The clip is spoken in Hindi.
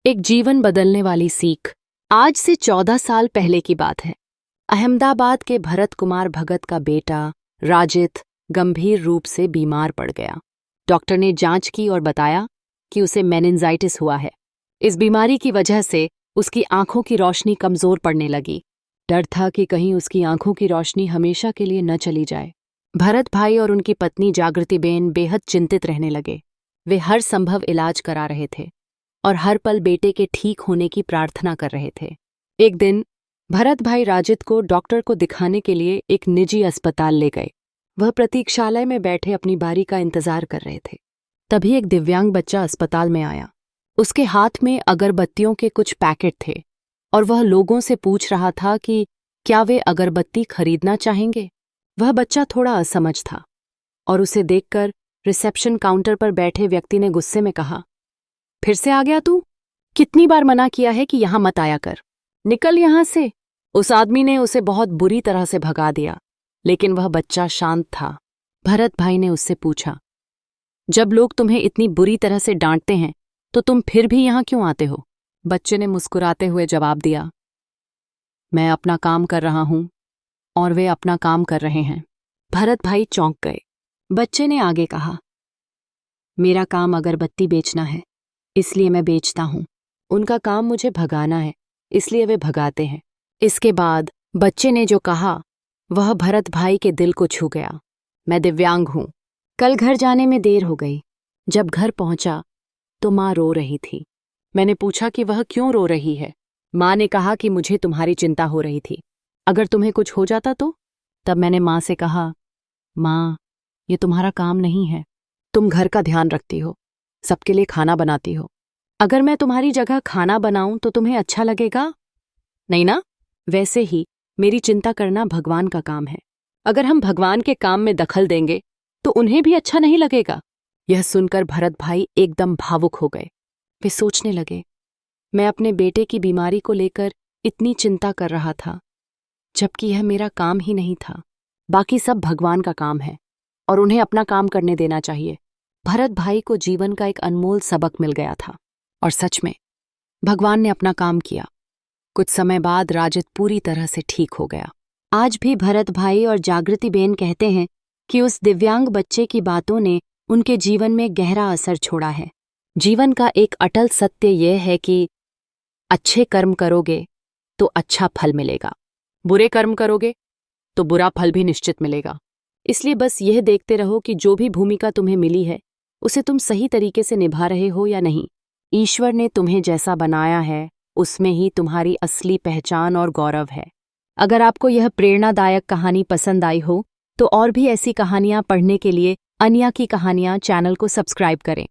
एक जीवन बदलने वाली सीख। आज से 14 साल पहले की बात है। अहमदाबाद के भरत कुमार भगत का बेटा राजित गंभीर रूप से बीमार पड़ गया। डॉक्टर ने जांच की और बताया कि उसे मेनिंजाइटिस हुआ है। इस बीमारी की वजह से उसकी आंखों की रोशनी कमजोर पड़ने लगी। डर था कि कहीं उसकी आंखों की रोशनी हमेशा के लिए न चली जाए। भरत भाई और उनकी पत्नी जागृतिबेन बेहद चिंतित रहने लगे। वे हर संभव इलाज करा रहे थे और हर पल बेटे के ठीक होने की प्रार्थना कर रहे थे। एक दिन भरत भाई राजित को डॉक्टर को दिखाने के लिए एक निजी अस्पताल ले गए। वह प्रतीक्षालय में बैठे अपनी बारी का इंतजार कर रहे थे। तभी एक दिव्यांग बच्चा अस्पताल में आया। उसके हाथ में अगरबत्तियों के कुछ पैकेट थे और वह लोगों से पूछ रहा था कि क्या वे अगरबत्ती खरीदना चाहेंगे। वह बच्चा थोड़ा असमझ था और उसे देखकर रिसेप्शन काउंटर पर बैठे व्यक्ति ने गुस्से में कहा, फिर से आ गया तू? कितनी बार मना किया है कि यहां मत आया कर, निकल यहां से। उस आदमी ने उसे बहुत बुरी तरह से भगा दिया, लेकिन वह बच्चा शांत था। भरत भाई ने उससे पूछा, जब लोग तुम्हें इतनी बुरी तरह से डांटते हैं तो तुम फिर भी यहां क्यों आते हो? बच्चे ने मुस्कुराते हुए जवाब दिया, मैं अपना काम कर रहा हूं और वे अपना काम कर रहे हैं। भरत भाई चौंक गए। बच्चे ने आगे कहा, मेरा काम अगरबत्ती बेचना है, इसलिए मैं बेचता हूं। उनका काम मुझे भगाना है, इसलिए वे भगाते हैं। इसके बाद बच्चे ने जो कहा वह भरत भाई के दिल को छू गया। मैं दिव्यांग हूं। कल घर जाने में देर हो गई। जब घर पहुंचा तो माँ रो रही थी। मैंने पूछा कि वह क्यों रो रही है। माँ ने कहा कि मुझे तुम्हारी चिंता हो रही थी, अगर तुम्हें कुछ हो जाता तो। तब मैंने माँ से कहा, माँ, ये तुम्हारा काम नहीं है। तुम घर का ध्यान रखती हो, सबके लिए खाना बनाती हो। अगर मैं तुम्हारी जगह खाना बनाऊं तो तुम्हें अच्छा लगेगा? नहीं ना? वैसे ही मेरी चिंता करना भगवान का काम है। अगर हम भगवान के काम में दखल देंगे तो उन्हें भी अच्छा नहीं लगेगा। यह सुनकर भरत भाई एकदम भावुक हो गए। वे सोचने लगे, मैं अपने बेटे की बीमारी को लेकर इतनी चिंता कर रहा था, जबकि यह मेरा काम ही नहीं था। बाकी सब भगवान का काम है और उन्हें अपना काम करने देना चाहिए। भरत भाई को जीवन का एक अनमोल सबक मिल गया था और सच में भगवान ने अपना काम किया। कुछ समय बाद राजित पूरी तरह से ठीक हो गया। आज भी भरत भाई और जागृतिबेन कहते हैं कि उस दिव्यांग बच्चे की बातों ने उनके जीवन में गहरा असर छोड़ा है। जीवन का एक अटल सत्य यह है कि अच्छे कर्म करोगे तो अच्छा फल मिलेगा, बुरे कर्म करोगे तो बुरा फल भी निश्चित मिलेगा। इसलिए बस यह देखते रहो कि जो भी भूमिका तुम्हें मिली है उसे तुम सही तरीके से निभा रहे हो या नहीं। ईश्वर ने तुम्हें जैसा बनाया है उसमें ही तुम्हारी असली पहचान और गौरव है। अगर आपको यह प्रेरणादायक कहानी पसंद आई हो तो और भी ऐसी कहानियां पढ़ने के लिए अन्या की कहानियां चैनल को सब्सक्राइब करें।